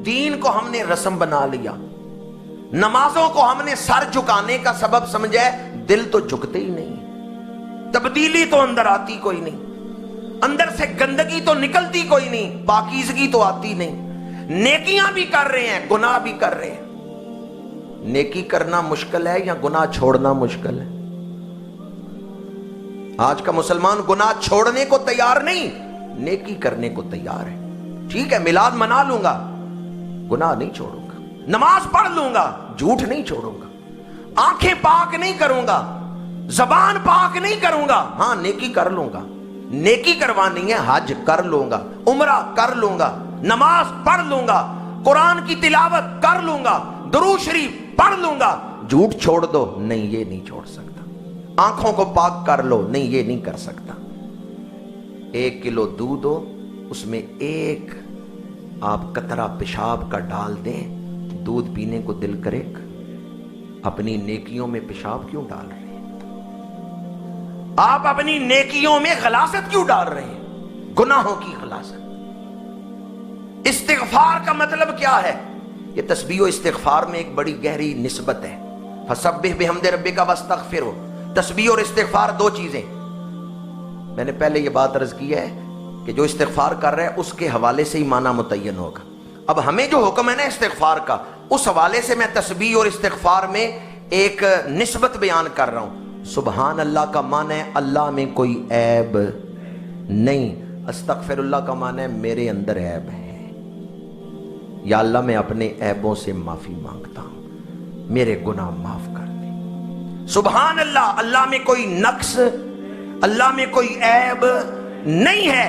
دین کو ہم نے رسم بنا لیا، نمازوں کو ہم نے سر جھکانے کا سبب سمجھا ہے، دل تو جھکتے ہی نہیں، تبدیلی تو اندر آتی کوئی نہیں، اندر سے گندگی تو نکلتی کوئی نہیں، پاکیزگی تو آتی نہیں، نیکیاں بھی کر رہے ہیں، گناہ بھی کر رہے ہیں۔ نیکی کرنا مشکل ہے یا گناہ چھوڑنا مشکل ہے؟ آج کا مسلمان گناہ چھوڑنے کو تیار نہیں، نیکی کرنے کو تیار ہے۔ ٹھیک ہے، میلاد منا لوں گا، گناہ نہیں چھوڑوں گا، نماز پڑھ لوں گا، جھوٹ نہیں چھوڑوں گا، آنکھیں پاک نہیں کروں گا، زبان پاک نہیں کروں گا، ہاں نیکی کر لوں گا۔ نیکی کروانی ہے، حج کر لوں گا، عمرہ کر لوں گا، نماز پڑھ لوں گا، قرآن کی تلاوت کر لوں گا، درود شریف پڑھ لوں گا۔ جھوٹ چھوڑ دو، نہیں یہ نہیں چھوڑ سکتا۔ آنکھوں کو پاک کر لو، نہیں یہ نہیں کر سکتا۔ 1 کلو دودھ ہو، اس میں 1 آپ قطرہ پیشاب کا ڈال دیں، دودھ پینے کو دل کرے گا؟ اپنی نیکیوں میں پیشاب کیوں ڈال رہے ہیں؟ آپ اپنی نیکیوں میں غلاظت کیوں ڈال رہے ہیں؟ گناہوں کی غلاظت۔ استغفار کا مطلب کیا ہے؟ یہ تسبیح و استغفار میں ایک بڑی گہری نسبت ہے۔ فسبح بحمد ربک واستغفرہ، تسبیح اور استغفار 2 چیزیں۔ میں نے پہلے یہ بات عرض کی ہے کہ جو استغفار کر رہا ہے اس کے حوالے سے ہی معنی متعین ہوگا۔ اب ہمیں جو حکم ہے نا استغفار کا، اس حوالے سے میں تسبیح اور استغفار میں ایک نسبت بیان کر رہا ہوں۔ سبحان اللہ کا معنی ہے اللہ میں کوئی عیب نہیں، استغفر اللہ کا معنی ہے میرے اندر عیب ہے، یا اللہ میں اپنے عیبوں سے معافی مانگتا ہوں، میرے گناہ معاف کر دے۔ سبحان اللہ، اللہ میں کوئی نقص، اللہ میں کوئی عیب نہیں ہے،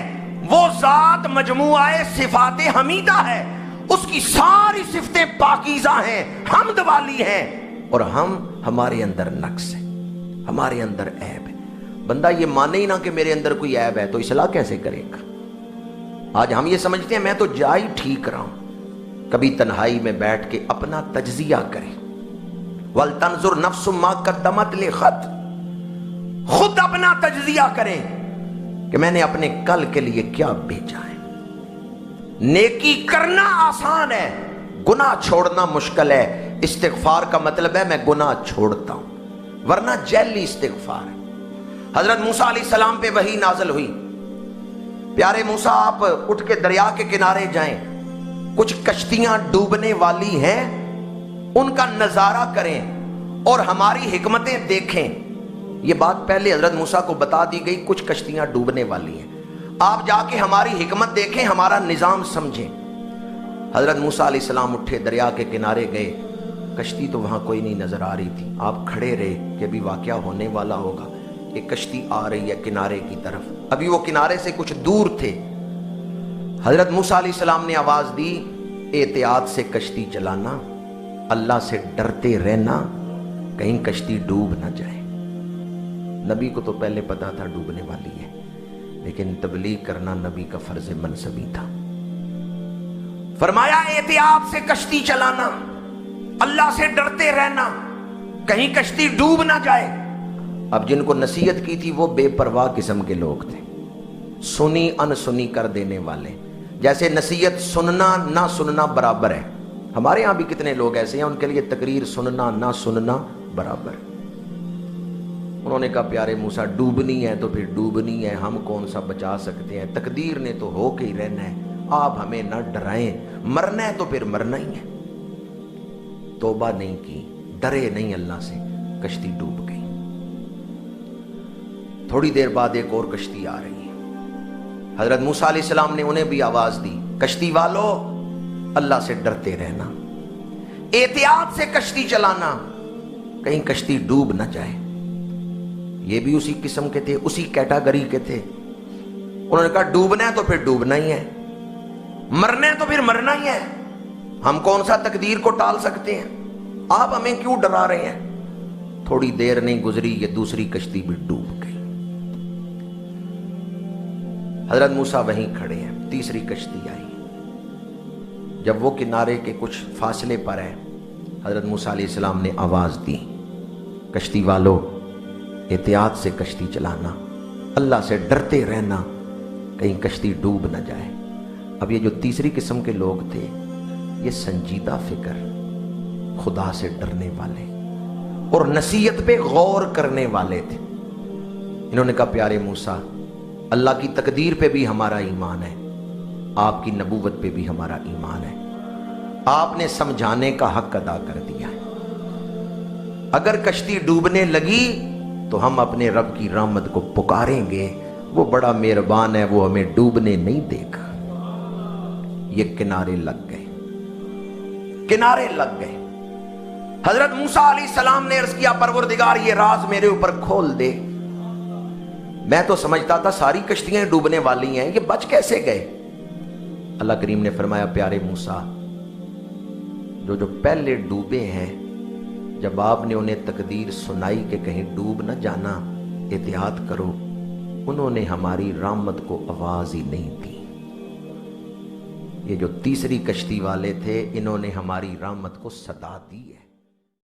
وہ ذات مجموعہ صفات حمیدہ ہے، اس کی ساری صفتیں پاکیزہ ہیں، حمد والی ہیں، اور ہمارے اندر نقص ہے، ہمارے اندر عیب ہے۔ بندہ یہ مانے ہی نہ کہ میرے اندر کوئی عیب ہے تو اصلاح کیسے کرے گا؟ آج ہم یہ سمجھتے ہیں میں تو جا ہی ٹھیک رہا ہوں۔ کبھی تنہائی میں بیٹھ کے اپنا تجزیہ کریں، وَلْتَنْظُرْ نَفْسٌ مَا قَدَّمَتْ لِغَدٍ، خود اپنا تجزیہ کریں کہ میں نے اپنے کل کے لیے کیا بھیجا ہے۔ نیکی کرنا آسان ہے، گناہ چھوڑنا مشکل ہے۔ استغفار کا مطلب ہے میں گناہ چھوڑتا ہوں، ورنہ جیلی استغفار ہے۔ حضرت موسیٰ علیہ السلام پہ وحی نازل ہوئی، پیارے موسیٰ آپ اٹھ کے دریا کے کنارے جائیں، کچھ کشتیاں ڈوبنے والی ہیں، ان کا نظارہ کریں اور ہماری حکمتیں دیکھیں۔ یہ بات پہلے حضرت موسیٰ کو بتا دی گئی، کچھ کشتیاں ڈوبنے والی ہیں، آپ جا کے ہماری حکمت دیکھیں، ہمارا نظام سمجھیں۔ حضرت موسیٰ علیہ السلام اٹھے، دریا کے کنارے گئے، کشتی تو وہاں کوئی نہیں نظر آ رہی تھی۔ آپ کھڑے رہے کہ ابھی واقعہ ہونے والا ہوگا، ایک کشتی آ رہی ہے کنارے کی طرف، ابھی وہ کنارے سے کچھ دور تھے۔ حضرت موسیٰ علیہ السلام نے آواز دی، احتیاط سے کشتی چلانا، اللہ سے ڈرتے رہنا، کہیں کشتی ڈوب نہ جائے۔ نبی کو تو پہلے پتا تھا ڈوبنے والی ہے، لیکن تبلیغ کرنا نبی کا فرض منصبی تھا۔ فرمایا احتیاط سے کشتی چلانا، اللہ سے ڈرتے رہنا، کہیں کشتی ڈوب نہ جائے۔ اب جن کو نصیحت کی تھی وہ بے پرواہ قسم کے لوگ تھے، سنی ان سنی کر دینے والے، جیسے نصیحت سننا نہ سننا برابر ہے۔ ہمارے ہاں بھی کتنے لوگ ایسے ہیں، ان کے لیے تقریر سننا نہ سننا برابر۔ انہوں نے کہا پیارے موسیٰ ڈوبنی ہے تو پھر ڈوبنی ہے، ہم کون سا بچا سکتے ہیں، تقدیر نے تو ہو کے ہی رہنا ہے، آپ ہمیں نہ ڈرائیں، مرنا ہے تو پھر مرنا ہی ہے۔ توبہ نہیں کی، ڈرے نہیں اللہ سے، کشتی ڈوب گئی۔ تھوڑی دیر بعد ایک اور کشتی آ رہی ہے، حضرت موسیٰ علیہ السلام نے انہیں بھی آواز دی، کشتی والو اللہ سے ڈرتے رہنا، احتیاط سے کشتی چلانا، کہیں کشتی ڈوب نہ جائے۔ یہ بھی اسی قسم کے تھے، اسی کیٹاگری کے تھے۔ انہوں نے کہا ڈوبنا ہے تو پھر ڈوبنا ہی ہے، مرنا ہے تو پھر مرنا ہی ہے، ہم کون سا تقدیر کو ٹال سکتے ہیں، آپ ہمیں کیوں ڈرا رہے ہیں۔ تھوڑی دیر نہیں گزری یہ دوسری کشتی بھی ڈوب گئی۔ حضرت موسیٰ وہیں کھڑے ہیں، تیسری کشتی آئی، جب وہ کنارے کے کچھ فاصلے پر ہے، حضرت موسیٰ علیہ السلام نے آواز دی، کشتی والو احتیاط سے کشتی چلانا، اللہ سے ڈرتے رہنا، کہیں کشتی ڈوب نہ جائے۔ اب یہ جو تیسری قسم کے لوگ تھے یہ سنجیدہ فکر، خدا سے ڈرنے والے اور نصیحت پہ غور کرنے والے تھے۔ انہوں نے کہا پیارے موسیٰ، اللہ کی تقدیر پہ بھی ہمارا ایمان ہے، آپ کی نبوت پہ بھی ہمارا ایمان ہے، آپ نے سمجھانے کا حق ادا کر دیا ہے، اگر کشتی ڈوبنے لگی تو ہم اپنے رب کی رحمت کو پکاریں گے، وہ بڑا مہربان ہے، وہ ہمیں ڈوبنے نہیں دے گا۔ یہ کنارے لگ گئے، کنارے لگ گئے۔ حضرت موسیٰ علیہ السلام نے عرض کیا پروردگار یہ راز میرے اوپر کھول دے، میں تو سمجھتا تھا ساری کشتیاں ڈوبنے والی ہیں، یہ بچ کیسے گئے؟ اللہ کریم نے فرمایا پیارے موسیٰ، جو پہلے ڈوبے ہیں، جب آپ نے انہیں تقدیر سنائی کہ کہیں ڈوب نہ جانا، احتیاط کرو، انہوں نے ہماری رحمت کو آواز ہی نہیں دی۔ یہ جو تیسری کشتی والے تھے، انہوں نے ہماری رحمت کو صدا دی ہے۔